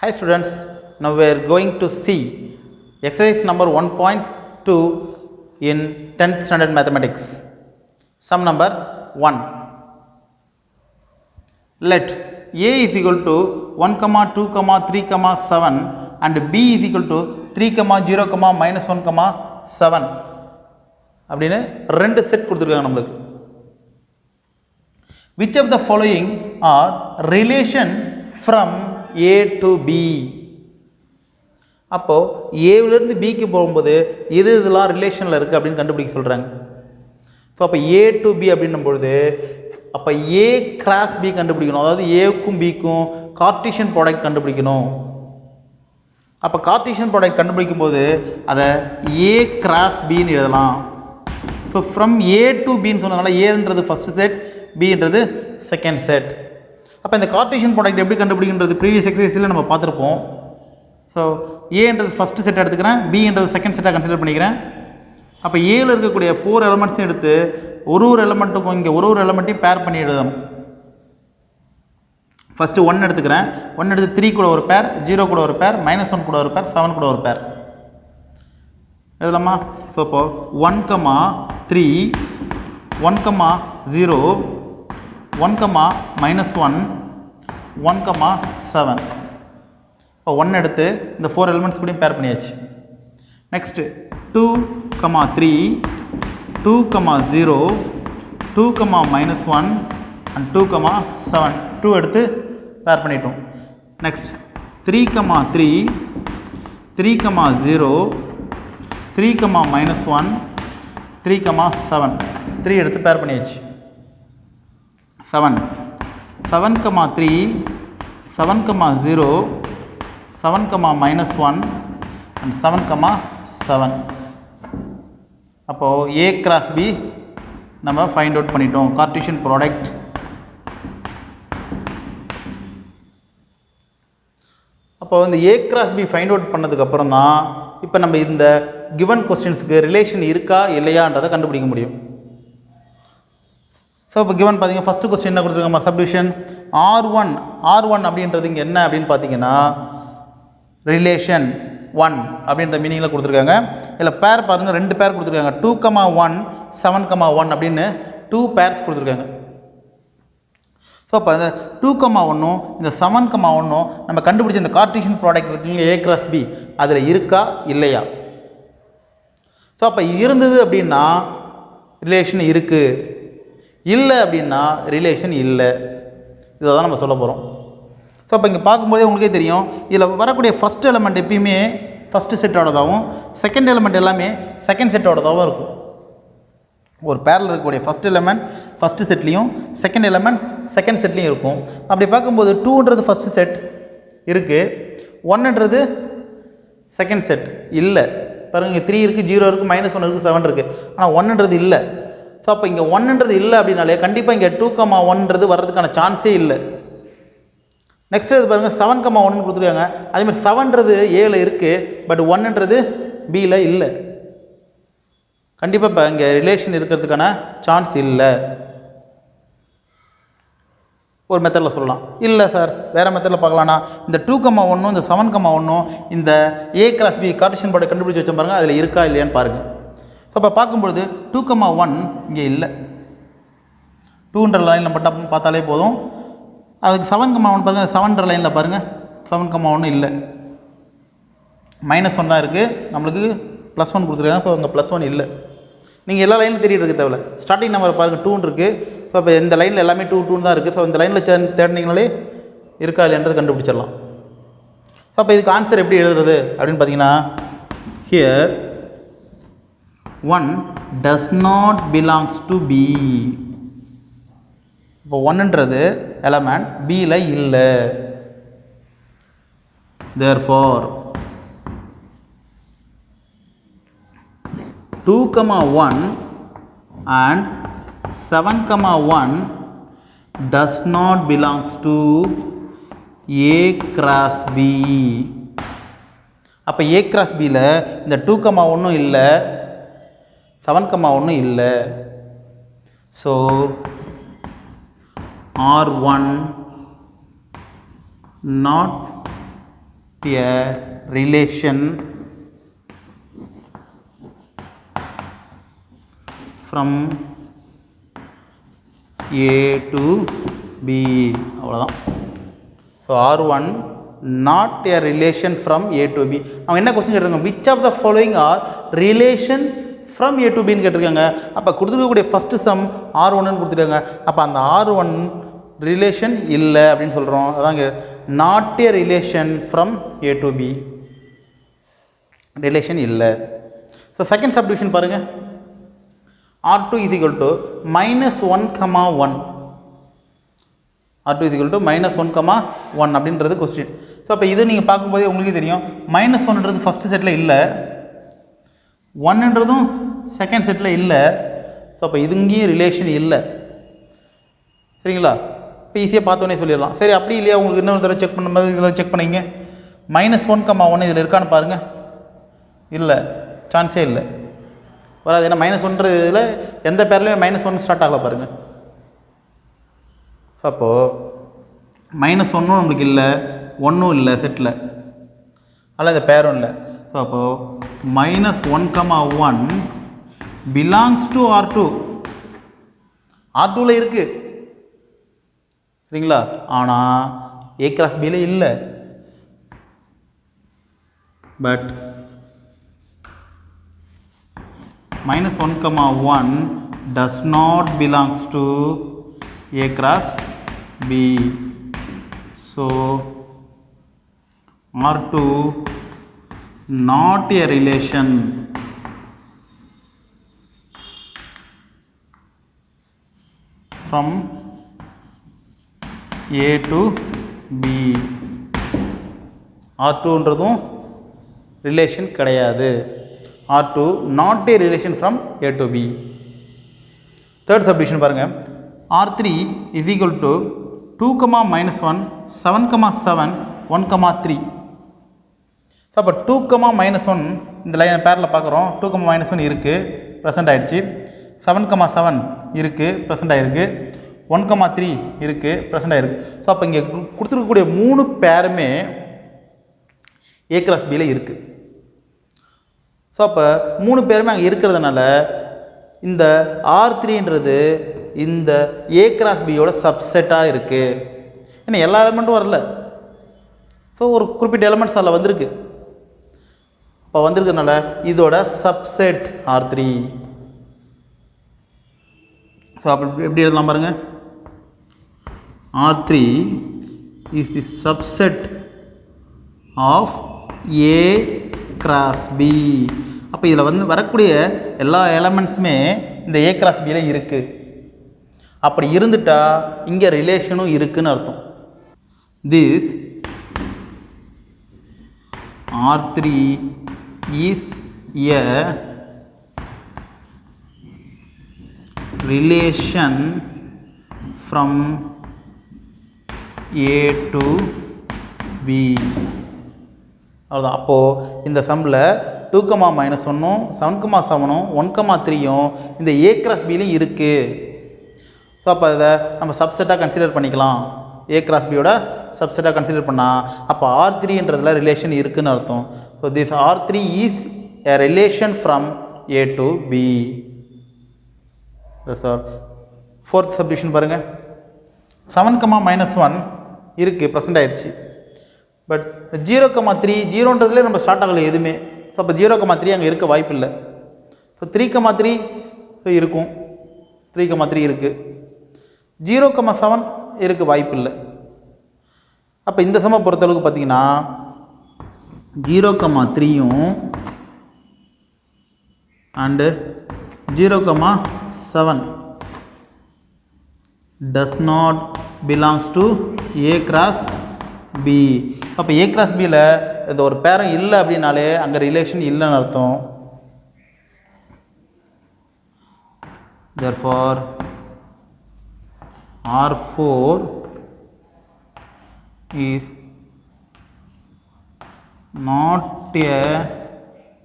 Hi students, now we are going to see exercise number 1.2 in 10th standard mathematics. Sum number 1. Let a is equal to 1, 2, 3, 7 and b is equal to 3, 0, minus 1, 7 அப்படின்னு ரெண்டு set கொடுத்துருக்காங்க நம்மளுக்கு. Which of the following are relation from A to B? அப்போ ஏவிலிருந்து பிக்கு போகும்போது இதெல்லாம் ரிலேஷனில் இருக்குது அப்படின்னு கண்டுபிடிக்க சொல்கிறாங்க. ஸோ அப்போ ஏ டு பி அப்படின்னும் பொழுது அப்போ ஏ கிராஸ் பி கண்டுபிடிக்கணும். அதாவது ஏவுக்கும் பிக்கும் கார்ட்டீசியன் ப்ராடக்ட் கண்டுபிடிக்கணும். அப்போ கார்ட்டீசியன் ப்ராடக்ட் கண்டுபிடிக்கும் போது அதை ஏ கிராஸ் பின்னு எழுதலாம். ஸோ ஃப்ரம் ஏ டு பின்னு சொன்னதுனால ஏன்றது ஃபஸ்ட்டு செட், பின்றது செகண்ட் செட். அப்போ இந்த கார்ட்டீசியன் ப்ராடக்ட் எப்படி கண்டுபிடிக்கின்றது ப்ரீவியஸ் எக்ஸசைஸில் நம்ம பார்த்துருப்போம். ஸோ ஏன்றது ஃபஸ்ட்டு செட் எடுத்துக்கிறேன், பின்றது செகண்ட் செட்டாக கன்சிடர் பண்ணிக்கிறேன். அப்போ ஏவில் இருக்கக்கூடிய 4 எலமெண்ட்ஸும் எடுத்து ஒரு எலமெண்ட்டுக்கும் இங்கே ஒரு எலமெண்ட்டையும் பேர் பண்ணி எழுதணும். ஃபஸ்ட்டு 1 எடுத்துக்கிறேன், 1 எடுத்து 3 கூட ஒரு பேர், 0 கூட ஒரு பேர், -1 கூட ஒரு பேர், 7 கூட ஒரு பேர் எழுதலாமா? ஸோ இப்போது 1, 3, 1, 0, 1, -1, 1, 7. இப்போ 1 எடுத்து இந்த 4 எலிமெண்ட்ஸ் கூடயும் பேர் பண்ணியாச்சு. Next 2, 3, 2, 0, 2, -1 and 2, 7. 2 எடுத்து பேர் பண்ணிட்டோம். நெக்ஸ்ட் 3, 3, 3, 0, 3, -1, 3, 7. 3 எடுத்து பேர் பண்ணியாச்சு. 7, 7, 3, 7, 0, 7, -1 and 7, 7. அப்போது ஏ கிராஸ் பி நம்ம ஃபைண்ட் அவுட் பண்ணிட்டோம். கார்ட்டீசியன் ப்ராடக்ட் அப்போ இந்த A cross B find out பண்ணதுக்கப்புறம் தான் இப்போ நம்ம இந்த கிவன் கொஸ்டின்ஸுக்கு ரிலேஷன் இருக்கா இல்லையான்றதை கண்டுபிடிக்க முடியும். ஸோ இப்போ கிவன் பார்த்தீங்கன்னா ஃபஸ்ட்டு கொஸ்டின் என்ன கொடுத்துருக்காங்க, சப்டிவிஷன் R1 அப்படின்றது இங்கே என்ன அப்படின்னு பார்த்தீங்கன்னா ரிலேஷன் 1 அப்படின்ற மீனிங்கில் கொடுத்துருக்காங்க. இதில் பேர் பாருங்கள், 2 பேர் கொடுத்துருக்காங்க. 2, 1, 7, 1 அப்படின்னு 2 பேர்ஸ் கொடுத்துருக்காங்க. ஸோ அப்போ அந்த 2, 1 இந்த 7, 1 நம்ம கண்டுபிடிச்ச இந்த கார்ட்டீசியன் ப்ராடக்ட் இருக்குங்க ஏ கிராஸ் பி அதில் இருக்கா இல்லையா? ஸோ அப்போ இருந்தது அப்படின்னா ரிலேஷன் இருக்குது, இல்லை அப்படின்னா ரிலேஷன் இல்லை. இதை தான் நம்ம சொல்ல போகிறோம். ஸோ அப்போ இங்கே பார்க்கும்போதே உங்களுக்கே தெரியும், இதில் வரக்கூடிய ஃபஸ்ட் எலமெண்ட் எப்பயுமே ஃபஸ்ட்டு செட்டோடதாகவும் செகண்ட் எலமெண்ட் எல்லாமே செகண்ட் செட்டோடதாகவும் இருக்கும். ஒரு பேரில் இருக்கக்கூடிய ஃபஸ்ட் எலமெண்ட் ஃபஸ்ட்டு செட்லேயும் செகண்ட் எலமெண்ட் செகண்ட் செட்லேயும் இருக்கும். அப்படி பார்க்கும்போது 2ன்றது ஃபஸ்ட்டு செட் இருக்குது, 1ன்றது செகண்ட் செட் இல்லை. பாருங்கள் இங்கே 3 இருக்குது, 0 இருக்குது, -1 இருக்குது, 7 இருக்குது. ஆனால் 1ன்றது இல்லை. ஸோ அப்போ இங்கே 1ன்றது இல்லை அப்படின்னாலே கண்டிப்பாக இங்கே 2, 1ன்றது வர்றதுக்கான சான்ஸே இல்லை. நெக்ஸ்ட் இது பாருங்கள் 7, 1 கொடுத்துருக்காங்க. அதேமாதிரி 7ன்றது ஏவில் இருக்குது, பட் 1ன்றது பியில் இல்லை. கண்டிப்பாக இப்போ இங்கே ரிலேஷன் இருக்கிறதுக்கான சான்ஸ் இல்லை. ஒரு மெத்தடில் சொல்லலாம். இல்லை சார் வேறு மெத்தடில் பார்க்கலான்னா இந்த 2, 1 இந்த 7, 1 இந்த A cross B Cartesian product கண்டுபிடிச்சி வச்சோம் பாருங்கள், அதில் இருக்கா இல்லையான்னு பாருங்கள். ஸோ அப்போ பார்க்கும்பொழுது 2, 1 இங்கே இல்லை. 2ன்ற லைனில் மட்டும் பார்த்தாலே போதும். அதுக்கு 7, 1 பாருங்கள், 7ன்ற லைனில் பாருங்கள் 7, 1 இல்லை, -1 தான் இருக்குது. நம்மளுக்கு +1 கொடுத்துருக்காங்க. ஸோ அங்கே +1 இல்லை. நீங்கள் எல்லா லைனிலும் தேடிட்டு இருக்க தேவையில்ல. ஸ்டார்டிங் நம்பர் பாருங்கள் 2 இருக்குது. ஸோ இப்போ இந்த லைனில் எல்லாமே 2 தான் இருக்குது. ஸோ இந்த லைனில் தேடினீங்கனாலே இருக்கா இல்லைன்றது கண்டுபிடிச்சிடலாம். ஸோ அப்போ இதுக்கு ஆன்சர் எப்படி எழுதுறது அப்படின்னு பார்த்தீங்கன்னா, here 1 does not belongs to B. இப்போ 1ன்றது எலமெண்ட் பியில் இல்லை. therefore 2, 1 and 7, 1 does not belongs to A cross B. அப்போ A cross Bயில் இந்த 2, 1 இல்லை, 7, 1 இல்லை. So R1 not a relation from A to B. அவ்வளோதான். So R1 not a relation from A to B. அவங்க என்ன கொஸ்டின் கேட்டிருக்காங்க, which of the following are relation from A to B ன்னு கேட்டிருக்காங்க. அப்போ கொடுத்துருக்கக்கூடிய ஃபஸ்ட்டு சம் R1ன்னு கொடுத்துருக்காங்க. அப்போ அந்த R1 ரிலேஷன் இல்லை அப்படின்னு சொல்கிறோம். அதாங்க not a relation from A to B, relation இல்லை. ஸோ செகண்ட் சப்டிவிஷன் பாருங்கள், R2 is equal to -1,1. R2 is equal to -1,1 அப்படின்றது கொஸ்டின். ஸோ அப்போ இது நீங்கள் பார்க்கும்போதே உங்களுக்கே தெரியும், -1ன்றது ஃபஸ்ட்டு செட்டில் இல்லை, 1ன்றதும் செகண்ட் செட்டில் இல்லை. ஸோ அப்போ இது இங்கேயும் ரிலேஷன் இல்லை. சரிங்களா? இப்போ ஈஸியாக பார்த்தோன்னே சொல்லிடலாம். சரி, அப்படி இல்லையா உங்களுக்கு இன்னொரு தடவை செக் பண்ணும்போது இதில் செக் பண்ணிங்க, -1,1 இதில் இருக்கான்னு பாருங்கள். இல்லை, சான்ஸே இல்லை, வராது. ஏன்னா -1ன்றது இதில் எந்த பேர்லையும் -1 ஸ்டார்ட் ஆகல பாருங்கள். ஸோ அப்போது -1 நம்மளுக்கு இல்லை, 1 இல்லை செட்டில், அதில் இந்த பேரும் இல்லை. ஸோ அப்போது -1,1 பிலாங்ஸ் டு R2. R2வில் இருக்குது, சரிங்களா? ஆனால் A cross Bயில் இல்லை. But -1,1 does not belongs to A cross B. So R2 not a relation from A to B. R2ன்றதும் ரிலேஷன் கிடையாது. R2 not a relation from A to B. Third subdivision பாருங்கள், R3 is equal to 2,-1, 7,7, 1,3. So அப்போ 2,-1 இந்த லைனை பேரில் பார்க்குறோம். 2,-1 இருக்குது, present ஆகிடுச்சு. 7,7 இருக்குது, ப்ரெசென்ட் ஆகிருக்கு. 1,3 இருக்குது, ப்ரெசென்ட் ஆகிருக்கு. ஸோ அப்போ இங்கே கொடுத்துருக்கக்கூடிய 3 பேருமே A cross Bயில் இருக்குது. ஸோ அப்போ 3 பேருமே அங்கே இருக்கிறதுனால இந்த R3ன்றது இந்த A cross Bயோட சப்செட்டாக இருக்குது. ஏன்னா எல்லா எலமெண்ட்டும் வரல, ஸோ ஒரு குறிப்பிட்ட எலமெண்ட்ஸ் அதில் வந்திருக்கு. இப்போ வந்திருக்கிறதுனால இதோட சப்செட் R3. ஸோ அப்போ எப்படி எழுதலாம் பாருங்கள், R3 is the subset of A cross B. அப்போ இதில் வரக்கூடிய எல்லா எலமெண்ட்ஸுமே இந்த A cross Bயில் இருக்குது. அப்படி இருந்துட்டா இங்கே ரிலேஷனும் இருக்குன்னு அர்த்தம். This R3 is a relation from A to B. அவ்வளோதான். அப்போது இந்த சம்மில் 2,-1, 7,7, 1,3 இந்த A cross Bலையும் இருக்குது. ஸோ அப்போ அதை நம்ம சப்செட்டாக கன்சிடர் பண்ணிக்கலாம். A cross Bயோட சப்செட்டாக கன்சிடர் பண்ணால் அப்போ R3ன்றதுல ரிலேஷன் இருக்குதுன்னு அர்த்தம். So this R3 is a relation from A to B. That's all. Fourth subdivision பாருங்கள், 7,-1 இருக்குது, ப்ரெசென்ட் ஆயிடுச்சு. பட் 0,3 0ன்றதுலேயே நம்ம ஸ்டார்ட் ஆகலை எதுவுமே. ஸோ அப்போ 0,3 அங்கே இருக்க வாய்ப்பு இல்லை. ஸோ 3,3 இருக்கும், 3,3 இருக்குது. 0,7 இருக்க வாய்ப்பு இல்லை. அப்போ இந்த சம பொறுத்தளவுக்கு பார்த்தீங்கன்னா 0,3யும் and 0,7 does not belongs to A cross B. அப்போ A cross Bயில் இந்த ஒரு பேரம் இல்லை அப்படின்னாலே அங்கே ரிலேஷன் இல்லைன்னு அர்த்தம். therefore R4 is not a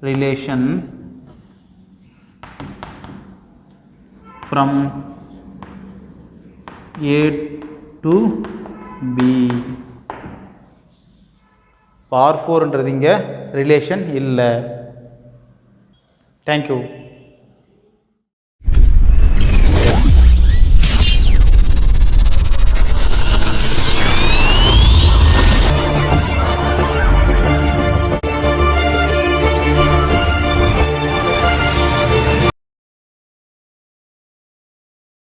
relation from A to B. இப்போ R4ன்றது இங்கே ரிலேஷன் இல்லை. தேங்க்யூ.